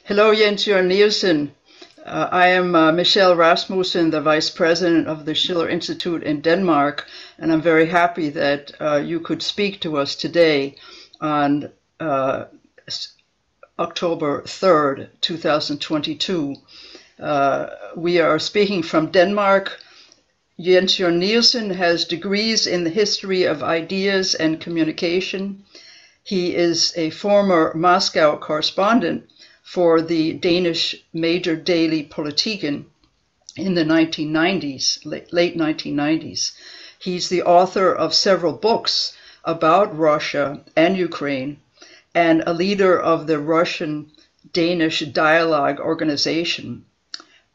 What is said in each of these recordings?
Hello, Jørgen Nielsen. I am Michelle Rasmussen, the Vice President of the Schiller Institute in Denmark, and I'm very happy that you could speak to us today on October 3rd, 2022. We are speaking from Denmark. Jørgen Nielsen has degrees in the history of ideas and communication. He is a former Moscow correspondent for the Danish major daily Politiken in the 1990s, late 1990s. He's the author of several books about Russia and Ukraine and a leader of the Russian-Danish Dialogue organization.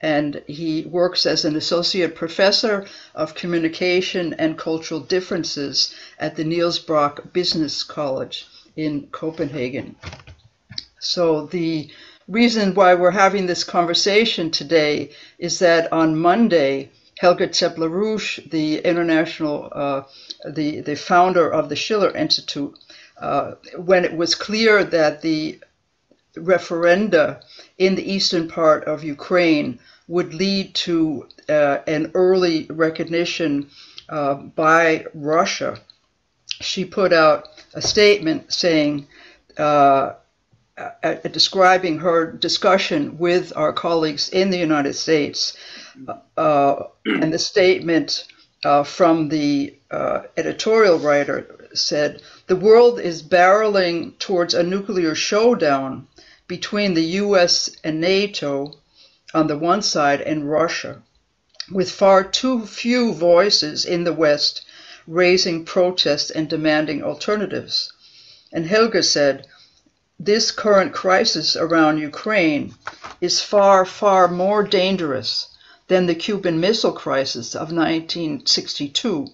And he works as an associate professor of communication and cultural differences at the Niels Brock Business College in Copenhagen. So the reason why we're having this conversation today is that on Monday, Helga Tepler-Rouge, the the founder of the Schiller Institute, when it was clear that the referenda in the eastern part of Ukraine would lead to an early recognition by Russia, she put out a statement saying, describing her discussion with our colleagues in the United States, and the statement from the editorial writer said, "The world is barreling towards a nuclear showdown between the US and NATO on the one side and Russia, with far too few voices in the West raising protests and demanding alternatives." And Helga said, "This current crisis around Ukraine is far, far more dangerous than the Cuban Missile Crisis of 1962.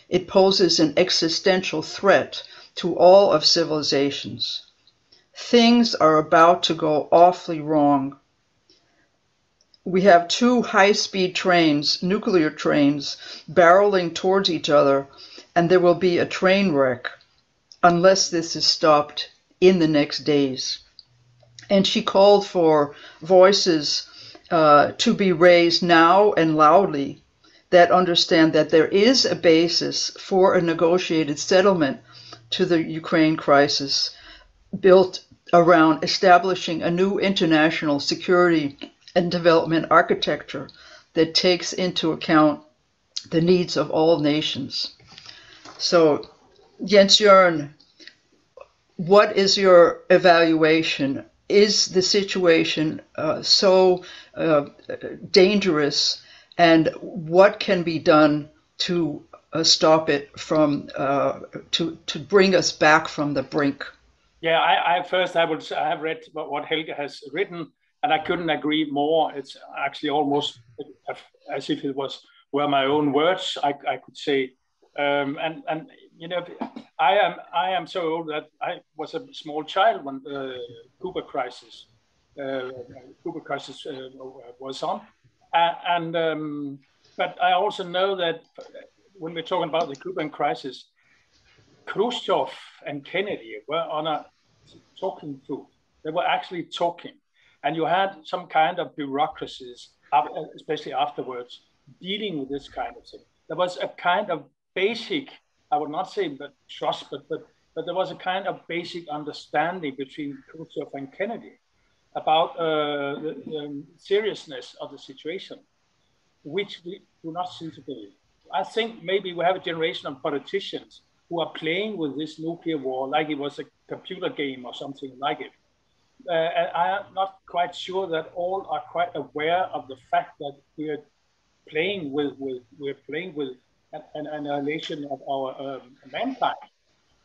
It poses an existential threat to all of civilizations. Things are about to go awfully wrong. We have two high-speed trains, nuclear trains, barreling towards each other, and there will be a train wreck unless this is stopped in the next days." And she called for voices to be raised now and loudly that understand that there is a basis for a negotiated settlement to the Ukraine crisis built around establishing a new international security and development architecture that takes into account the needs of all nations. So, Jens-Jørgen, what is your evaluation? Is the situation so dangerous, and what can be done to stop it from, to bring us back from the brink? Yeah, I have read what Helga has written, and I couldn't agree more. It's actually almost as if it were my own words. I could say, and you know, I am so old that I was a small child when the Cuban crisis was on, but I also know that when we're talking about the Cuban crisis, Khrushchev and Kennedy were on a talking foot. They were actually talking, and you had some kind of bureaucracies, especially afterwards, dealing with this kind of thing. There was a kind of basic, I would not say but trust, but there was a kind of basic understanding between Khrushchev and Kennedy about the seriousness of the situation, which we do not seem to believe. I think maybe we have a generation of politicians who are playing with this nuclear war like it was a computer game or something like it. And I am not quite sure that all are quite aware of the fact that we're playing with an annihilation of our mankind.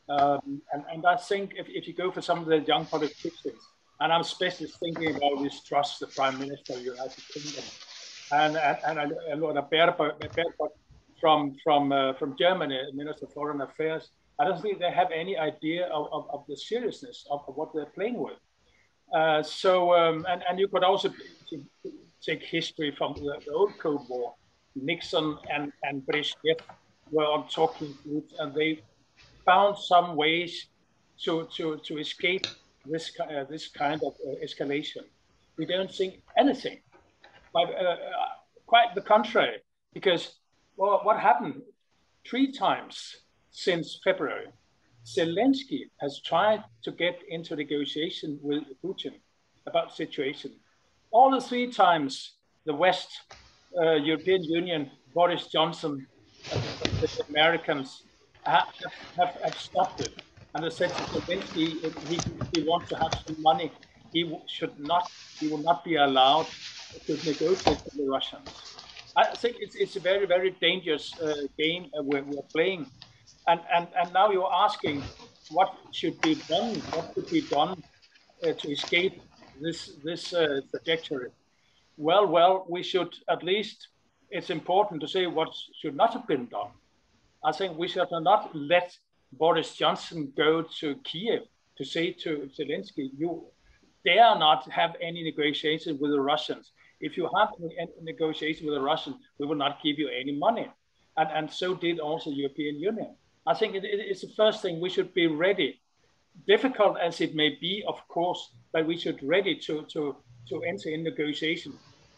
And I think if you go for some of the young politicians, and I'm especially thinking about this Truss, the Prime Minister of the United Kingdom, and Lord Baerbock from Germany, Minister of Foreign Affairs, I don't think they have any idea of the seriousness of what they're playing with. And you could also take history from the old Cold War. Nixon and Brezhnev were on talking groups, and they found some ways to escape this kind of escalation. we don't think anything. But quite the contrary, because well, what happened 3 times since February? Zelensky has tried to get into negotiation with Putin about the situation. All the 3 times, the West, European Union, Boris Johnson, the Americans have stopped it. And they said to Zelensky, if he wants to have some money, he will not be allowed to negotiate with the Russians. I think it's a very, very dangerous game we're playing. And now you're asking what should be done, to escape this trajectory. Well, we should at least, it's important to say what should not have been done. I think we should not let Boris Johnson go to Kiev to say to Zelensky, you dare not have any negotiation with the Russians. If you have any negotiation with the Russians, we will not give you any money. And so did also the European Union. I think it's the first thing we should be ready, difficult as it may be, of course, but we should ready to enter in negotiation,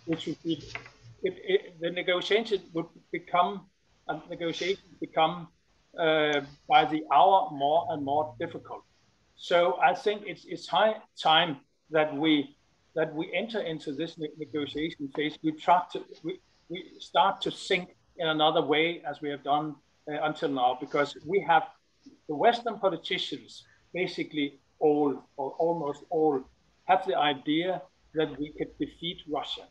which would be, the negotiation would become, by the hour more and more difficult. So I think it's high time that we enter into this negotiation phase. We start to think in another way as we have done until now, because we have the Western politicians, basically all or almost all, have the idea that we could defeat Russia.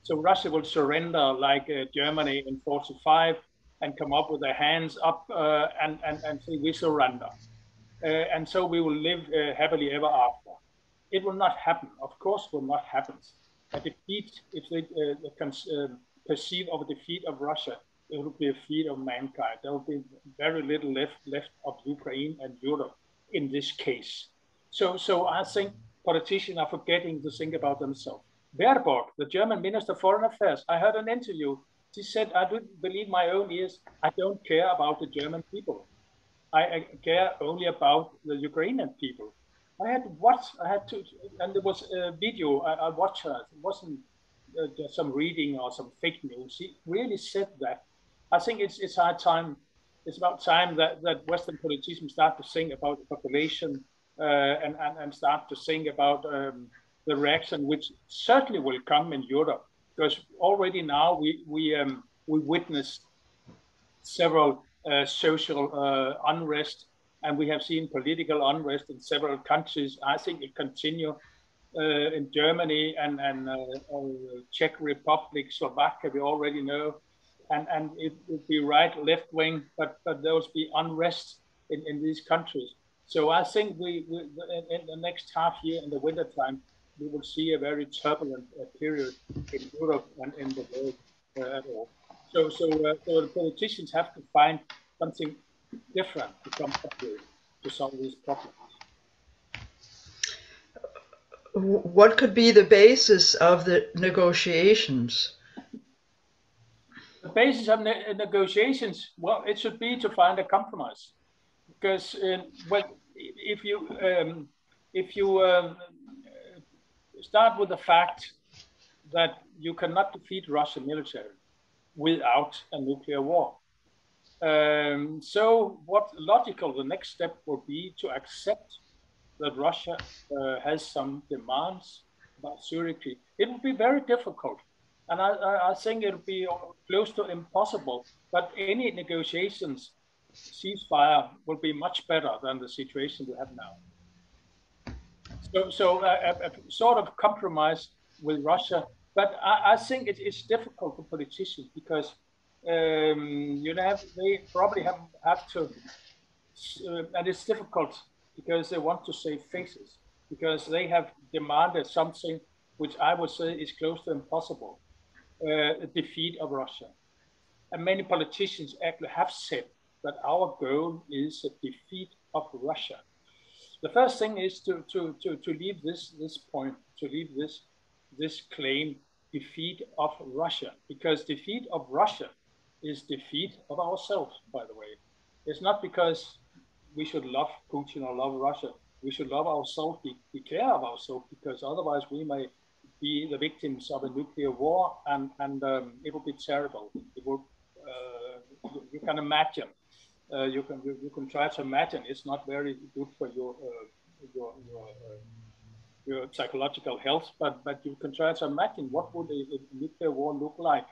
So Russia will surrender like Germany in 1945 and come up with their hands up and say we surrender. And so we will live happily ever after. It will not happen. Of course, will not happen. A defeat, if they perceive of a defeat of Russia, it will be a defeat of mankind. There will be very little left of Ukraine and Europe in this case. So I think politicians are forgetting to think about themselves. Baerbock, the German Minister of Foreign Affairs, I heard an interview. She said, I don't believe my own ears. I don't care about the German people. I care only about the Ukrainian people. I had to, and there was a video, I watched her. It wasn't just some reading or some fake news. She really said that. I think it's high time, it's about time that Western politicians start to think about the population and start to think about the reaction, which certainly will come in Europe, because already now we witness several social unrest, and we have seen political unrest in several countries. I think it continue in Germany and Czech Republic, Slovakia, we already know, and it would be right, left wing, but there will be unrest in these countries. So I think we in the next half year, in the winter time, we will see a very turbulent period in Europe and in the world at all. So the politicians have to find something different to come up with to solve these problems. What could be the basis of the negotiations? The basis of negotiations, well, it should be to find a compromise, because if you start with the fact that you cannot defeat Russia militarily without a nuclear war. So what logical, the next step will be to accept that Russia has some demands about security. It will be very difficult. And I think it will be close to impossible, but any negotiations, ceasefire will be much better than the situation we have now. So a sort of compromise with Russia, but I think it's difficult for politicians because they probably have to, and it's difficult because they want to save faces, because they have demanded something which I would say is close to impossible, a defeat of Russia. And many politicians actually have said that our goal is a defeat of Russia. The first thing is to leave this point, to leave this claim, defeat of Russia, because defeat of Russia is defeat of ourselves, by the way. It's not because we should love Putin or love Russia. We should love ourselves, be care of ourselves, because otherwise we may be the victims of a nuclear war, and it would be terrible. It would, you can imagine, you can try to imagine. It's not very good for your psychological health, but you can try to imagine what would a nuclear war look like.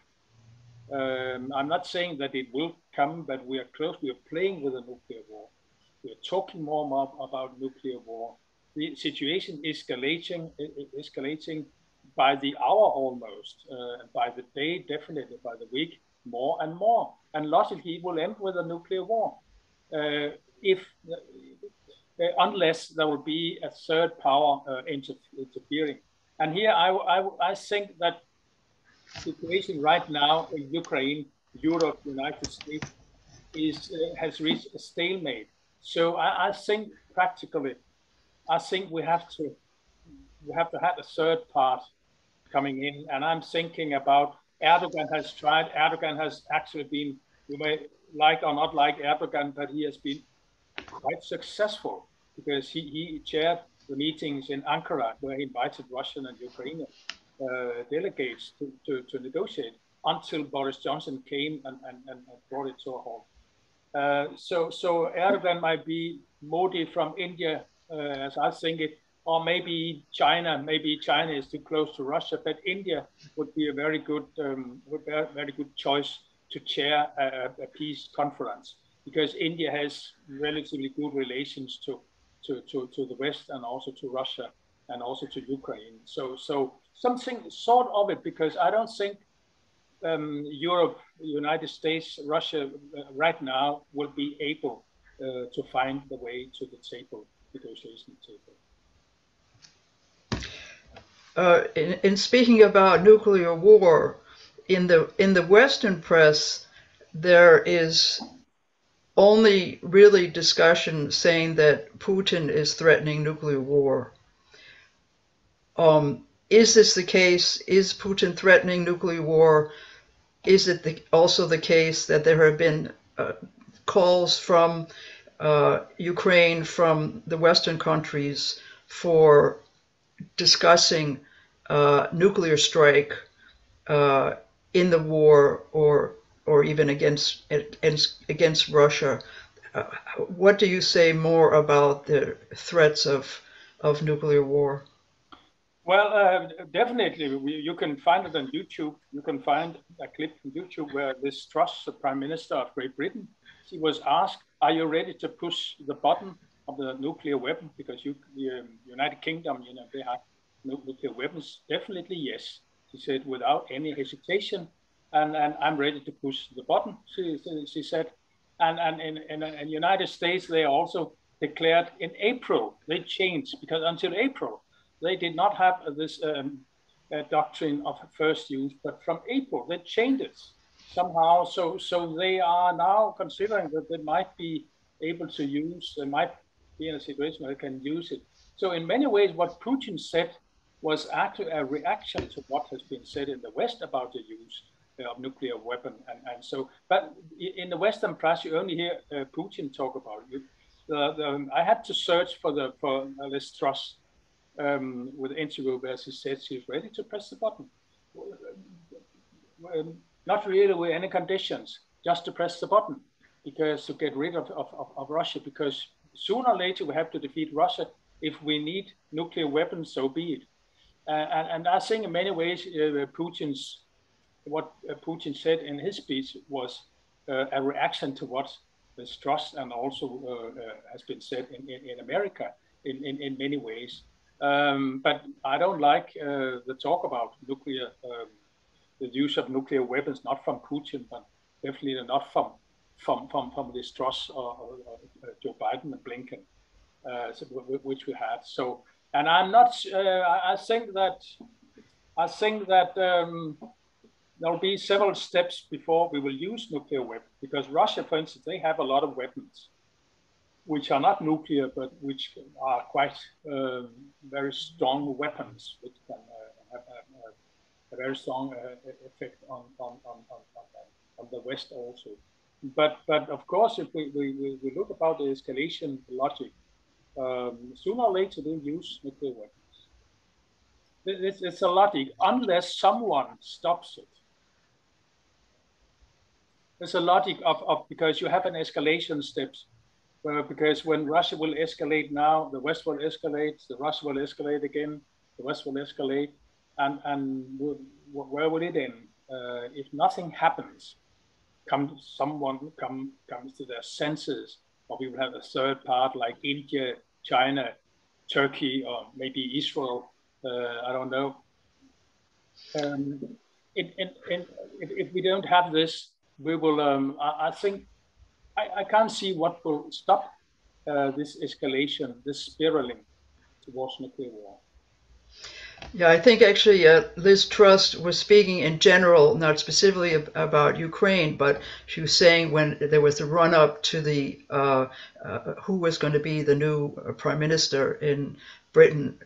I'm not saying that it will come, but we are close. We are playing with a nuclear war. We are talking more and more about nuclear war. The situation is escalating by the hour almost, by the day, definitely by the week, more and more. And logically, it will end with a nuclear war, unless there will be a third power interfering. And here, I think that situation right now in Ukraine, Europe, United States has reached a stalemate. So I think practically, I think we have to have a third part coming in. And I'm thinking about Erdogan has tried. Erdogan has actually been, you may like or not like Erdogan, but he has been quite successful because he chaired the meetings in Ankara where he invited Russian and Ukrainian delegates to negotiate until Boris Johnson came and brought it to a halt. So Erdogan might be Modi from India, as I think it, or maybe China. Maybe China is too close to Russia, but India would be a very good choice to chair a peace conference, because India has relatively good relations to the West and also to Russia and also to Ukraine. So something sort of it, because I don't think Europe, United States, Russia right now will be able to find the way to the table, negotiation table. In speaking about nuclear war, in the Western press, there is only really discussion saying that Putin is threatening nuclear war. Is this the case? Is Putin threatening nuclear war? Is it also the case that there have been calls from Ukraine, from the Western countries, for discussing nuclear strike in the war, or even against Russia? What do you say more about the threats of nuclear war? Well, definitely, you can find it on YouTube. You can find a clip from YouTube where Liz Truss, the Prime Minister of Great Britain, she was asked, "Are you ready to push the button of the nuclear weapon?" Because the United Kingdom, they have nuclear weapons. Definitely yes, she said without any hesitation, and I'm ready to push the button. She said, and in the United States they also declared in April. They changed, because until April they did not have this doctrine of first use, but from April they changed it somehow. So they are now considering that they might be able to use, they might be in a situation where they can use it. So in many ways, what Putin said was actually a reaction to what has been said in the West about the use of nuclear weapon. And so, but in the Western press, you only hear Putin talk about it. I had to search for Liz Truss with an interview where she said she's ready to press the button. Not really with any conditions, just to press the button, because to get rid of Russia, because sooner or later we have to defeat Russia. If we need nuclear weapons, so be it. And I think in many ways, what Putin said in his speech was a reaction to what Liz Truss and also has been said in America in many ways. But I don't like the talk about nuclear, the use of nuclear weapons, not from Putin, but definitely not from Liz Truss or Joe Biden and Blinken, which we had. So, and I'm not. I think that there will be several steps before we will use nuclear weapons, because Russia, for instance, they have a lot of weapons which are not nuclear, but which are quite very strong weapons, which can have a very strong effect on the West also. But of course, if we look about the escalation logic, sooner or later they'll use nuclear weapons. it's a logic, unless someone stops it. There's a logic of because you have an escalation steps, because when Russia will escalate now, the West will escalate, the Russia will escalate again, the West will escalate, and where will it end? If nothing happens, someone comes to their senses, or we will have a third part like India, China, Turkey, or maybe Israel. I don't know. If we don't have this, we will. I think I can't see what will stop this escalation, this spiraling towards nuclear war. Yeah, I think actually Liz Truss was speaking in general, not specifically about Ukraine, but she was saying when there was the run-up to the who was going to be the new prime minister in Britain,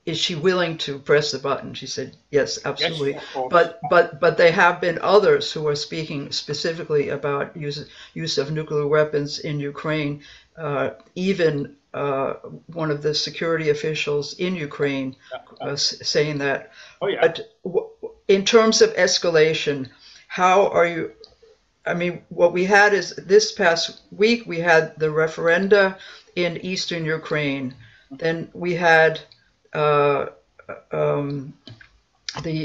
is she willing to press the button? She said yes, absolutely. Yes, of course. But there have been others who are speaking specifically about use of nuclear weapons in Ukraine. Even one of the security officials in Ukraine saying that. Oh, yeah. But in terms of escalation, how are you? I mean, what we had is this past week we had the referenda in eastern Ukraine. Then we had the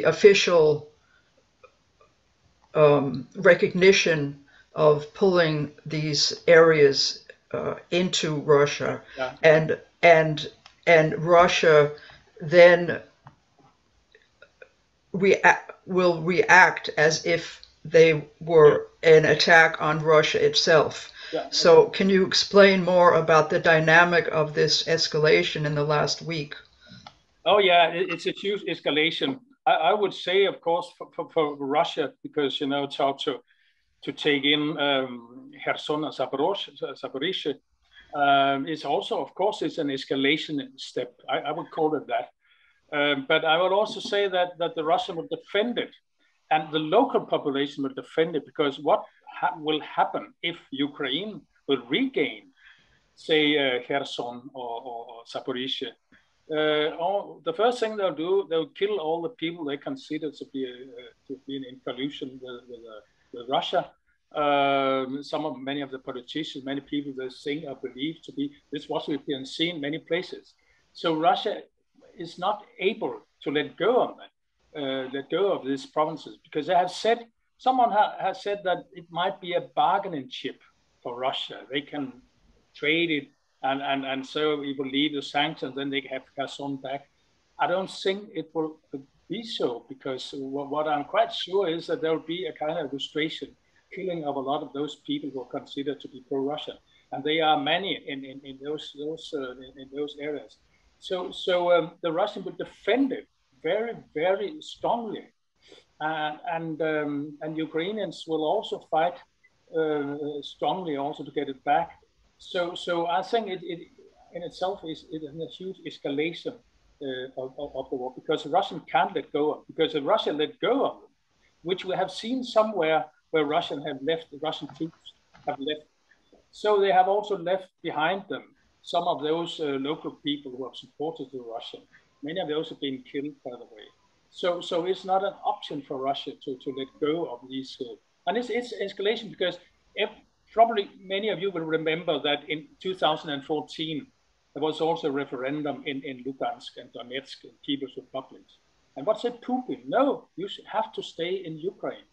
official recognition of pulling these areas into Russia, and Russia then will react as if they were an attack on Russia itself. Yeah. So can you explain more about the dynamic of this escalation in the last week? Oh yeah, it's a huge escalation. I would say, of course, for Russia, because to take in Kherson and Zaporizhzhia, it's also, of course, it's an escalation step. I would call it that. But I would also say that the Russian will defend it, and the local population will defend it, because what will happen if Ukraine will regain, say, Kherson or Zaporizhzhia? The first thing they'll do, they'll kill all the people they consider to be in collusion with Russia. Many of the politicians, many people they think or believe to be this, what we've been seen in many places. So Russia is not able to let go of that, let go of these provinces, because they have said, someone has said that it might be a bargaining chip for Russia. They can trade it, and so we will leave the sanctions, then they have Kherson back. I don't think it will be so, because what I'm quite sure is that there will be a kind of frustration, killing of a lot of those people who are considered to be pro-Russian, and there are many in those areas. So the Russians will defend it very, very strongly, and Ukrainians will also fight strongly also to get it back. So I think it in itself is a huge escalation of the war, because the Russian can't let go of, because if Russia let go of them, which we have seen somewhere where Russian troops have left. So they have also left behind them some of those local people who have supported the Russian. Many of those have been killed, by the way. So it's not an option for Russia to let go of these. And it's escalation, because probably many of you will remember that in 2014, there was also a referendum in Lugansk and Donetsk and People's Republics. And what said Putin? No, you have to stay in Ukraine,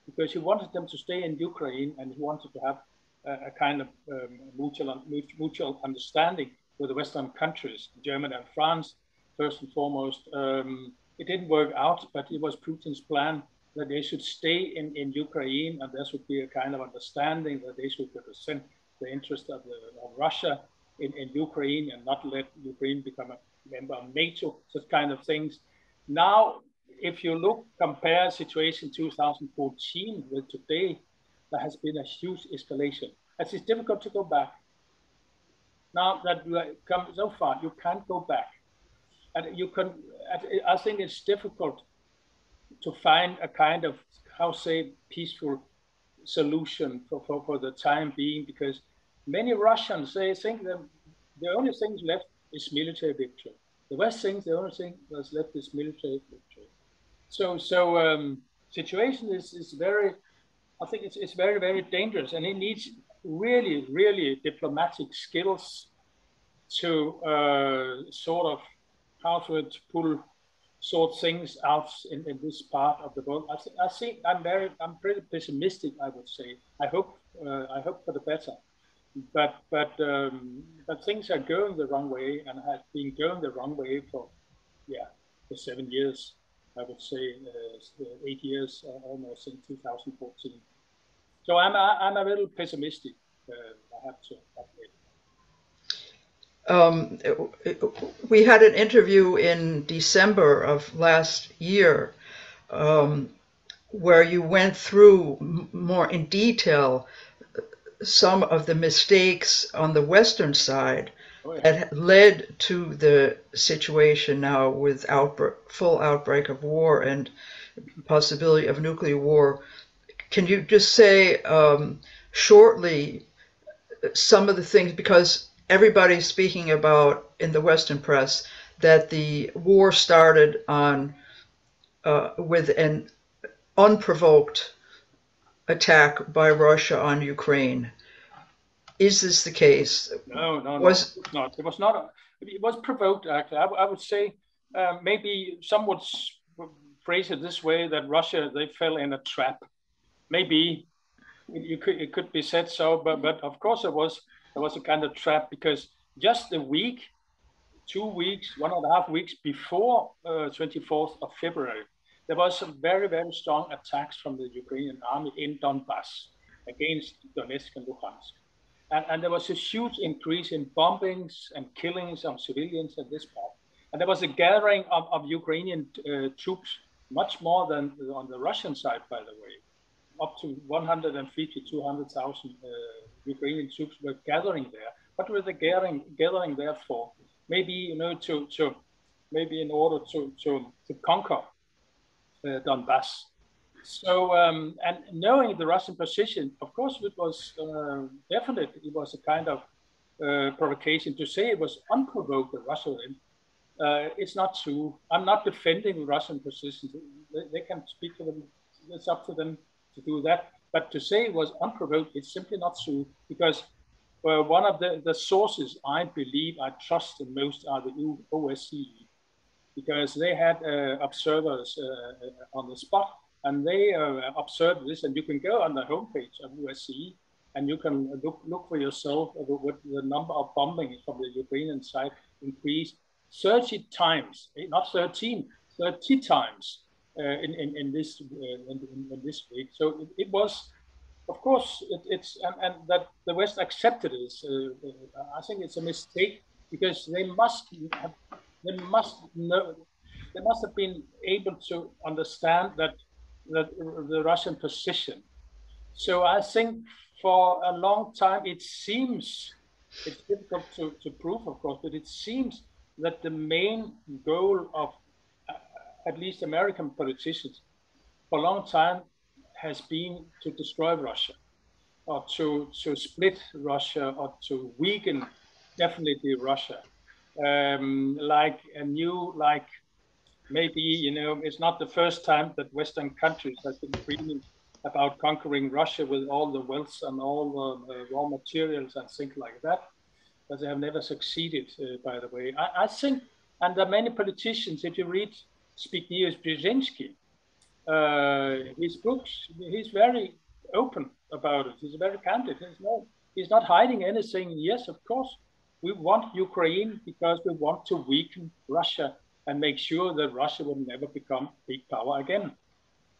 because he wanted them to stay in Ukraine, and he wanted to have a kind of mutual understanding with the Western countries, Germany and France, first and foremost. It didn't work out, but it was Putin's plan that they should stay in Ukraine, and there should be a kind of understanding that they should represent the interest of Russia in Ukraine, and not let Ukraine become a member of NATO, such kind of things. Now, if you compare situation 2014 with today, there has been a huge escalation. It's difficult to go back. Now that you have come so far, you can't go back. And you can, I think it's difficult to find a kind of, peaceful solution for the time being, because many Russians, they think that the only thing left is military victory. The West thinks the only thing was let this military victory. So situation is very, I think it's very, very dangerous, and it needs really, really diplomatic skills to sort of how to sort things out in this part of the world. I think I'm pretty pessimistic, I would say. I hope for the better, but things are going the wrong way and have been going the wrong way for 7 years. I would say 8 years almost in 2014. So I'm a little pessimistic. I have to admit. We had an interview in December of last year where you went through more in detail some of the mistakes on the Western side that led to the situation now with full outbreak of war and possibility of nuclear war. Can you just say shortly some of the things, because everybody's speaking about in the Western press that the war started on with an unprovoked attack by Russia on Ukraine. Is this the case? No, it's not. It was not. It was provoked, actually. I would say maybe some would phrase it this way, that Russia, they fell in a trap. Maybe it could be said so, but of course there was a kind of trap, because just a week, 2 weeks, 1.5 weeks before 24th of February, there was some very, very strong attacks from the Ukrainian army in Donbass against Donetsk and Luhansk. And there was a huge increase in bombings and killings of civilians at this part. And there was a gathering of Ukrainian troops, much more than on the Russian side, by the way. Up to 150,000, 200,000 Ukrainian troops were gathering there. What were they gathering there for? Maybe, maybe in order to conquer Donbass. So, and knowing the Russian position, of course, it was definitely, it was a kind of provocation to say it was unprovoked that Russia went. It's not true. I'm not defending Russian positions. They can speak to them. It's up to them to do that. But to say it was unprovoked, it's simply not true, because one of the sources I believe I trust the most are the OSCE, because they had observers on the spot. And they observed this, and you can go on the homepage of OSCE, and you can look for yourself what the number of bombings from the Ukrainian side increased 30 times, not 13, 30 times in this week. So it was, of course, and that the West accepted this. I think it's a mistake, because they must have been able to understand that the Russian position. So I think for a long time, it seems, it's difficult to prove, of course, but it seems that the main goal of at least American politicians for a long time has been to destroy Russia, or to split Russia, or to weaken definitely Russia. Maybe, it's not the first time that Western countries have been dreaming about conquering Russia with all the wealth and all the raw materials and things like that, but they have never succeeded, by the way. I think, and there are many politicians, if you read Zbigniew Brzezinski, his books, he's very open about it. He's very candid. He's not hiding anything. Yes, of course, we want Ukraine because we want to weaken Russia and make sure that Russia will never become big power again.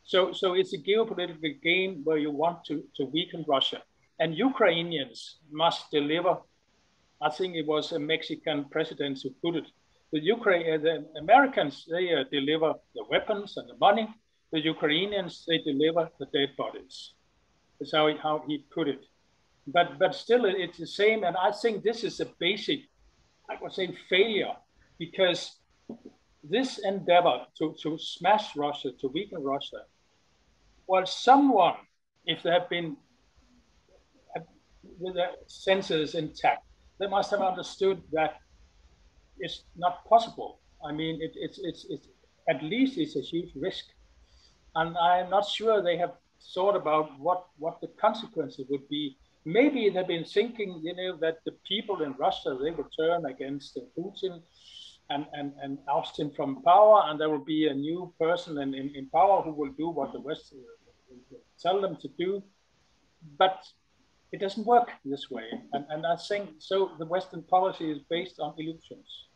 So it's a geopolitical game where you want to weaken Russia. And Ukrainians must deliver. I think it was a Mexican president who put it. The Americans, they deliver the weapons and the money. The Ukrainians, they deliver the dead bodies. That's how he put it. But still, it's the same. And I think this is a basic, I would say, failure, because this endeavor to smash Russia, to weaken Russia, well, someone, if they have been with their senses intact, they must have understood that it's not possible. I mean, it's at least it's a huge risk, and I'm not sure they have thought about what the consequences would be. Maybe they've been thinking, you know, that the people in Russia, they would turn against Putin and oust him from power, and there will be a new person in power who will do what the West will tell them to do. But it doesn't work this way, and I think so. The Western policy is based on illusions.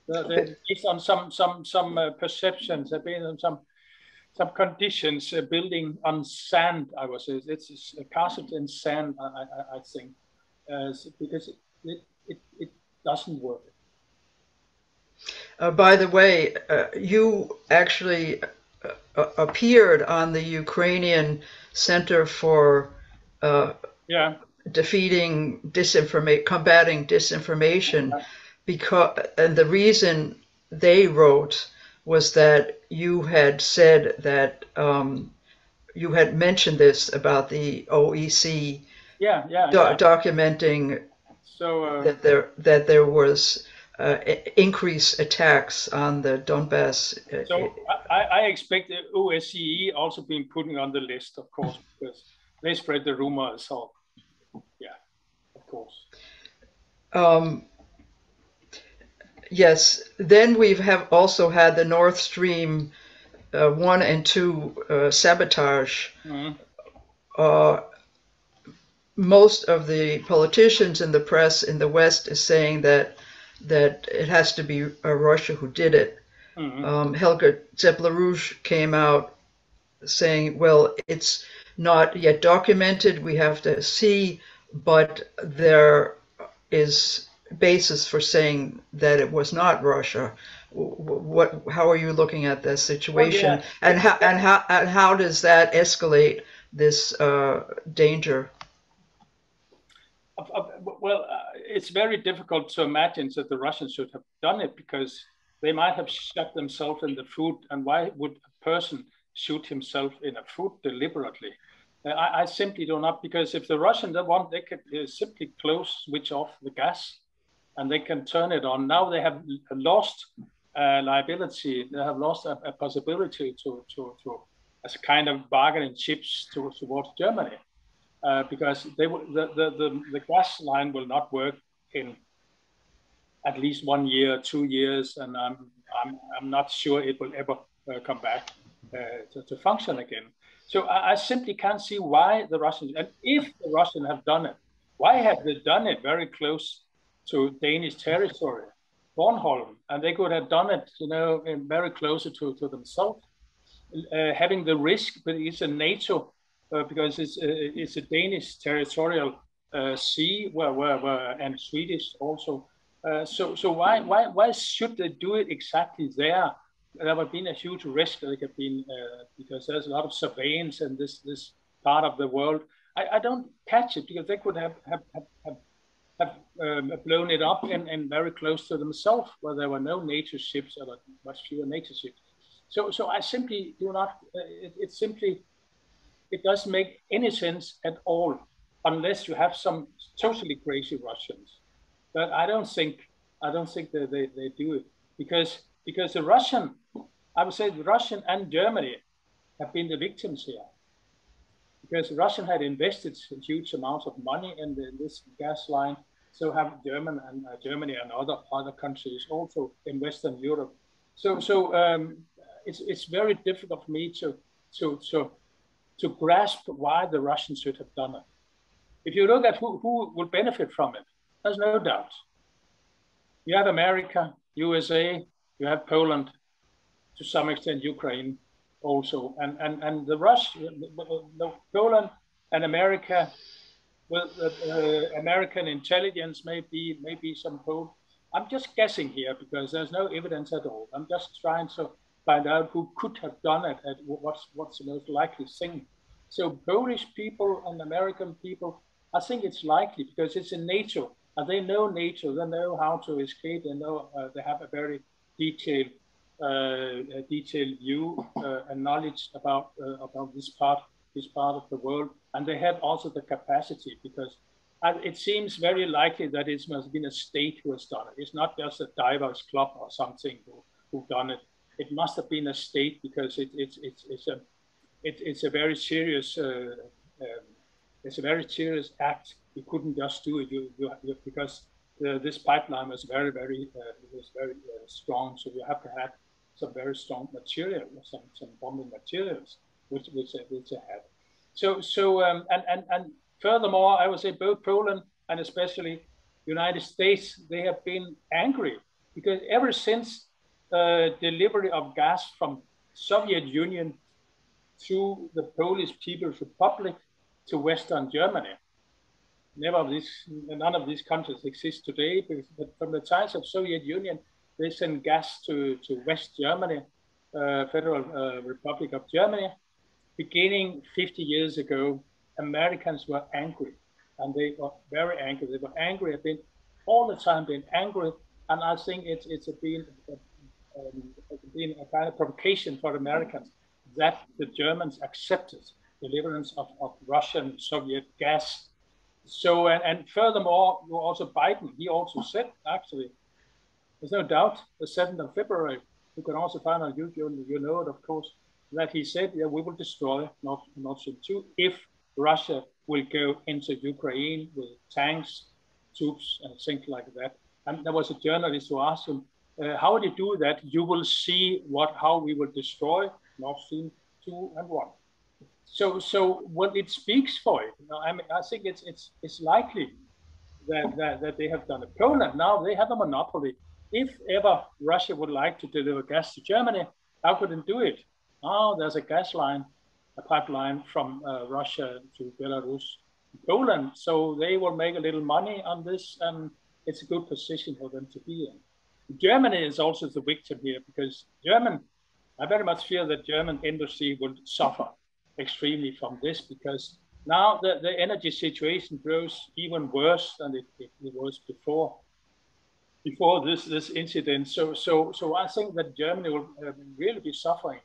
They're based on some perceptions. They're based on some conditions, building on sand. I would say it's cast in sand. I think because it doesn't work. By the way, you actually appeared on the Ukrainian Center for defeating disinformation, combating disinformation, and the reason they wrote was that you had said that you had mentioned this about the OEC documenting that there was increased attacks on the Donbass. So I expect the OSCE also being put on the list, of course, because they spread the rumors. So, yeah, of course. Yes. Then we have also had the Nord Stream 1 and 2 sabotage. Mm-hmm. Most of the politicians in the press in the West is saying that it has to be Russia who did it. Mm-hmm. Helga Zbigniew came out saying, well, it's not yet documented, we have to see, but there is basis for saying that it was not Russia. How are you looking at this situation? Well, yeah. and how does that escalate this danger? Well, it's very difficult to imagine that the Russians should have done it, because they might have shot themselves in the foot. And why would a person shoot himself in a foot deliberately? I simply do not, because if the Russians want, they could simply switch off the gas, and they can turn it on. Now they have lost liability. They have lost a possibility to as a kind of bargaining chips towards Germany. Because the gas line will not work in at least 1 year, 2 years, and I'm not sure it will ever come back to function again. So I simply can't see why the Russians, and if the Russians have done it, why have they done it very close to Danish territory, Bornholm, and they could have done it, you know, very closer to themselves, having the risk, but it's a NATO. Because it's a Danish territorial sea, and Swedish also. So why should they do it exactly there? There would have been a huge risk. There could been because there's a lot of surveillance in this part of the world. I don't catch it, because they could have blown it up and very close to themselves, where there were no NATO ships, or much fewer NATO ships. So I simply do not. It doesn't make any sense at all, unless you have some totally crazy Russians. But I don't think that they do it, because the Russian, I would say the Russian and Germany have been the victims here, because Russia had invested huge amounts of money in this gas line. So have Germany and other countries also in Western Europe. So it's very difficult for me to grasp why the Russians should have done it. If you look at who would benefit from it, there's no doubt. You have America, USA, you have Poland, to some extent Ukraine also, and the Poland and America, with American intelligence, maybe some hope. I'm just guessing here, because there's no evidence at all. I'm just trying to find out who could have done it, and what's the most likely thing. So Polish people and American people, I think it's likely, because it's in NATO, and they know NATO, they know how to escape, they know they have a very detailed view and knowledge about this part of the world, and they have also the capacity, because it seems very likely that it must have been a state who has done it. It's not just a divers club or something who've done it. It must have been a state, because it's a very serious act. You couldn't just do it because this pipeline was very strong. So you have to have some very strong material, some bombing materials, which they had. So and furthermore, I would say both Poland and especially United States, they have been angry because ever since delivery of gas from Soviet Union through the Polish People's Republic to Western Germany, none of these countries exist today, but from the times of Soviet Union, they send gas to West Germany, Federal Republic of Germany. Beginning 50 years ago, Americans were angry, and they were very angry. They were angry, have been all the time been angry, and I think it's been a kind of provocation for Americans that the Germans accepted deliverance of Russian Soviet gas. So and furthermore, also Biden, he also said, actually, there's no doubt, the 7th of February, you can also find on YouTube, you know it, of course, that he said, yeah, we will destroy Nord Stream 2 if Russia will go into Ukraine with tanks, troops, and things like that. And there was a journalist who asked him, how would you do that? You will see how we will destroy Nord Stream 2 and 1. So what it speaks for it, I mean, I think it's likely that they have done it. Poland, now they have a monopoly. If ever Russia would like to deliver gas to Germany, how could it do it? Oh, there's a gas line, a pipeline from Russia to Belarus, Poland. So they will make a little money on this, and it's a good position for them to be in. Germany is also the victim here, because I very much fear that German industry will suffer extremely from this, because now the energy situation grows even worse than it was before this incident. So I think that Germany will really be suffering.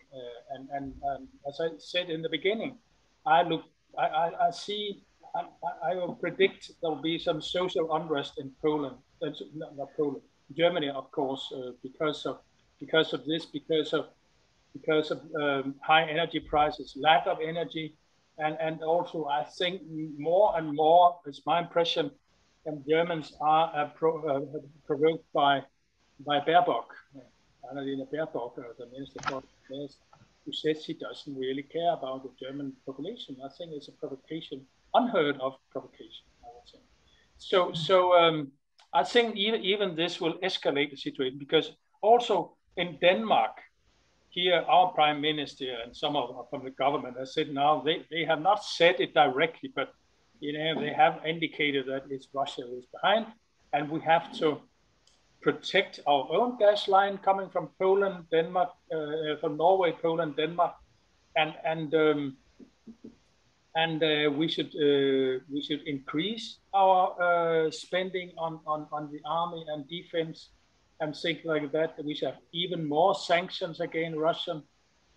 And as I said in the beginning, I will predict there will be some social unrest in Poland, not Poland, Germany, of course, because of high energy prices, lack of energy, and also I think more and more, it's my impression, Germans are provoked by Baerbock, Annalena Baerbock, the Minister for Affairs, who says she doesn't really care about the German population. I think it's a provocation, unheard of provocation, I would say. So I think even this will escalate the situation, because also in Denmark, here our Prime Minister and some from the government have said now, they have not said it directly, but they have indicated that it's Russia who is behind, and we have to protect our own gas line coming from Poland, Denmark, from Norway, Poland, Denmark, and we should increase our spending on the army and defense and things like that. We should have even more sanctions against Russia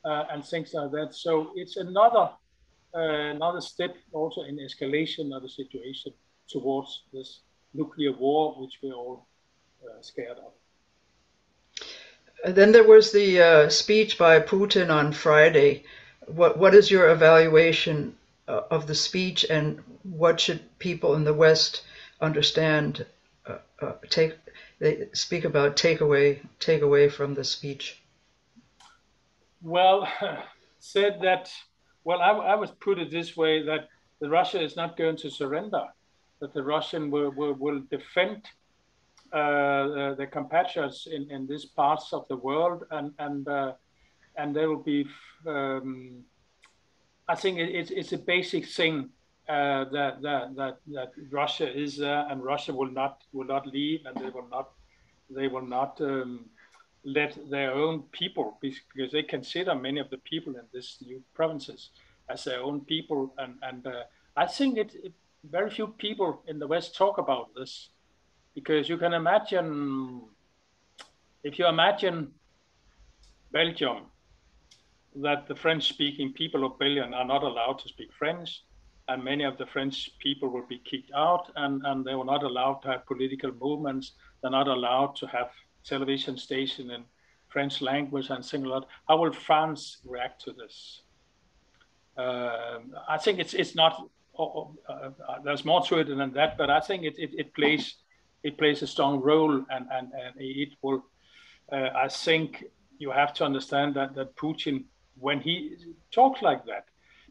and things like that. So it's another step also in escalation of the situation towards this nuclear war, which we're all scared of. Then there was the speech by Putin on Friday. What is your evaluation of the speech, and what should people in the West understand? They speak about take away from the speech. Well, said that. Well, I would put it this way, that Russia is not going to surrender, that the Russian will defend their compatriots in these parts of the world, and there will be. I think it's a basic thing that Russia is there, and Russia will not leave, and they will not let their own people, because they consider many of the people in these new provinces as their own people, and I think very few people in the West talk about this, because you can imagine, if you imagine Belgium, that the French-speaking people of Belgium are not allowed to speak French, and many of the French people will be kicked out, and they were not allowed to have political movements. They're not allowed to have television station in French language and things like that. How will France react to this? I think it's not. There's more to it than that, but I think it plays a strong role, and it will. I think you have to understand that Putin, when he talks like that,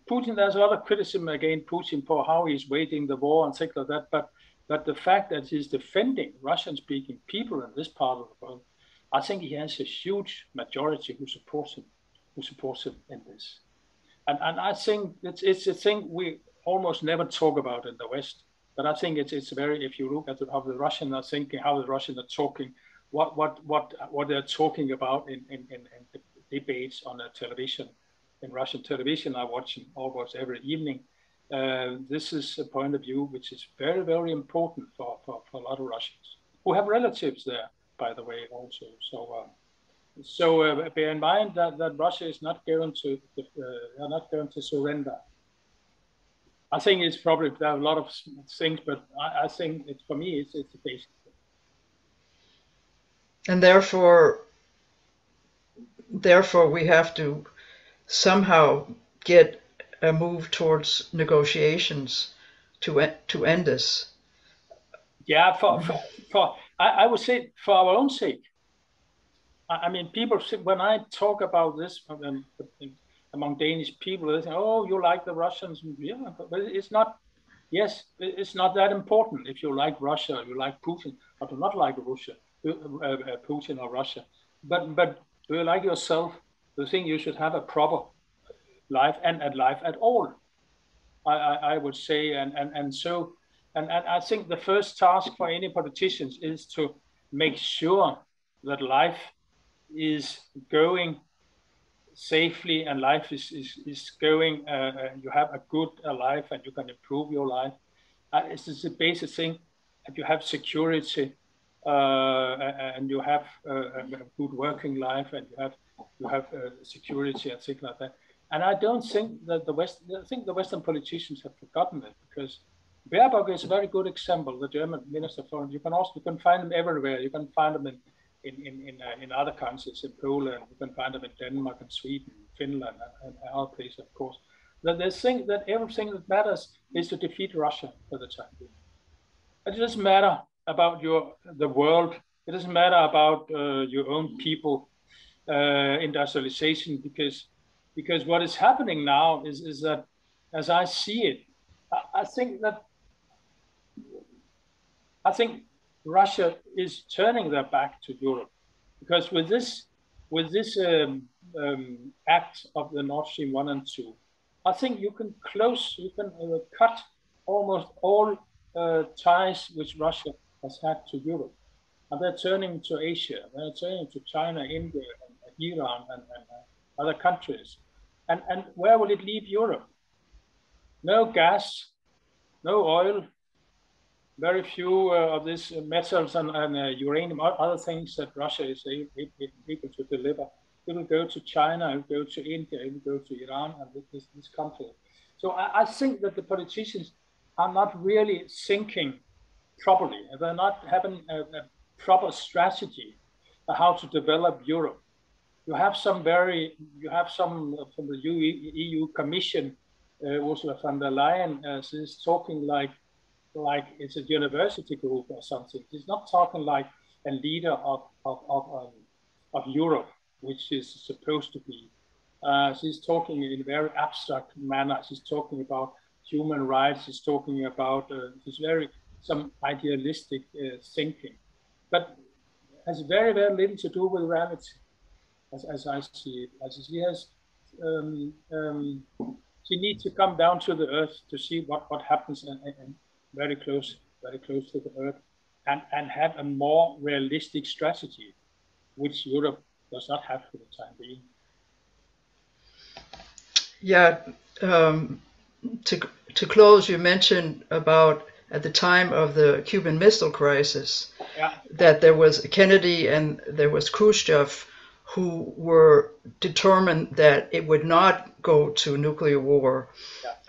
Putin, there's a lot of criticism against Putin for how he's waging the war and things like that. But the fact that he's defending Russian-speaking people in this part of the world, I think he has a huge majority who supports him in this. And I think it's a thing we almost never talk about in the West. But I think it's very, if you look at how the Russians are thinking, how the Russians are talking, what they're talking about in debates on the television, in Russian television, I watch almost every evening. This is a point of view which is very, very important for a lot of Russians who have relatives there, by the way, also. So bear in mind that Russia is not going to surrender. I think it's probably, there are a lot of things, but I think for me it's a basic thing. And therefore we have to somehow get a move towards negotiations to end this. Yeah, I would say for our own sake. I mean, people, when I talk about this among Danish people, they say, "Oh, you like the Russians?" Yeah, but it's not. Yes, it's not that important if you like Russia, you like Putin, or do not like Russia, Putin or Russia. But do you like yourself? Do you think you should have a proper life and a life at all? I would say, and I think the first task for any politicians is to make sure that life is going safely, and life is going, you have a good life and you can improve your life. It's a basic thing, that you have security and you have a good working life, and you have security and things like that. And I don't think that I think the Western politicians have forgotten it, because Baerbock is a very good example, the German Minister of Foreign. You can find them everywhere. You can find them in other countries, in Poland. You can find them in Denmark and Sweden, Finland, and other places, of course. That they think that everything that matters is to defeat Russia for the time being. It doesn't matter about the world. It doesn't matter about your own people, industrialization, because what is happening now is that, as I see it, I think Russia is turning their back to Europe, because with this act of the Nord Stream 1 and 2, I think you can cut almost all ties which Russia has had to Europe, and they're turning to Asia, they're turning to China, India, and Iran, and other countries. And where will it leave Europe? No gas, no oil, very few of these metals and uranium, other things that Russia is able to deliver. It will go to China, it will go to India, it will go to Iran, and this country. So I think that the politicians are not really thinking properly. They're not having a proper strategy for how to develop Europe. You have some from the EU Commission, Ursula von der Leyen, is talking like it's a university group or something. She's not talking like a leader of Europe, which is supposed to be. She's talking in a very abstract manner. She's talking about human rights. She's talking about some idealistic thinking, but has very, very little to do with reality, as I see it. As she has, she needs to come down to the earth to see what happens, and very close to the earth, and have a more realistic strategy, which Europe does not have for the time being. Yeah, to close, you mentioned about at the time of the Cuban Missile Crisis, yeah, that there was Kennedy and there was Khrushchev who were determined that it would not go to nuclear war.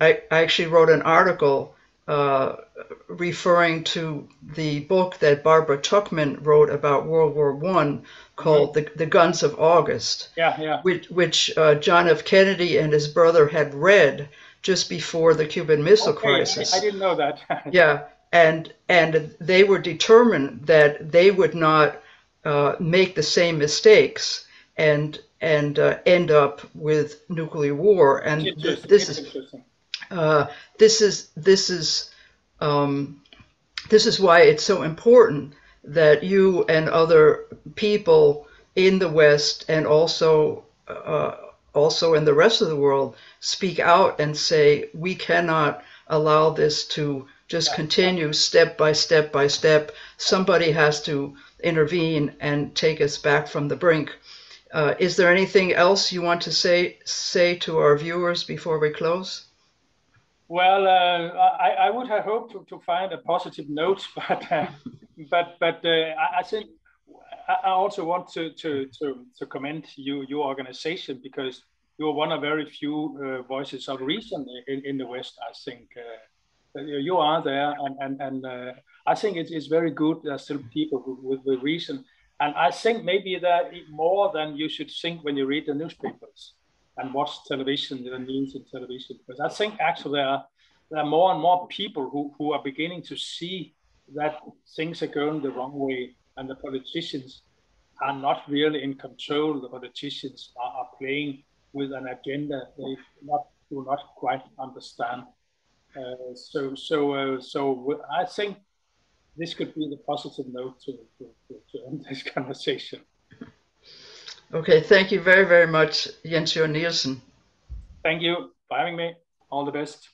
I actually wrote an article referring to the book that Barbara Tuchman wrote about World War I called The Guns of August, which John F. Kennedy and his brother had read just before the Cuban Missile Crisis. I didn't know that. Yeah, and they were determined that they would not make the same mistakes and end up with nuclear war. And this is why it's so important that you and other people in the West and also in the rest of the world speak out and say we cannot allow this to just continue step by step by step. Somebody has to intervene and take us back from the brink. Is there anything else you want to say to our viewers before we close? Well, I would have hoped to find a positive note, but I think I also want to commend your organization, because you're one of very few voices of reason in the West. I think you are there, and I think it's very good. There are still people with reason, and I think maybe that more than you should think when you read the newspapers and watch television, the news and television, because I think actually there are more and more people who are beginning to see that things are going the wrong way, and the politicians are not really in control. The politicians are playing with an agenda they do not quite understand. So I think this could be the positive note to end this conversation. Okay, thank you very, very much, Jørgen Nielsen. Thank you for having me. All the best.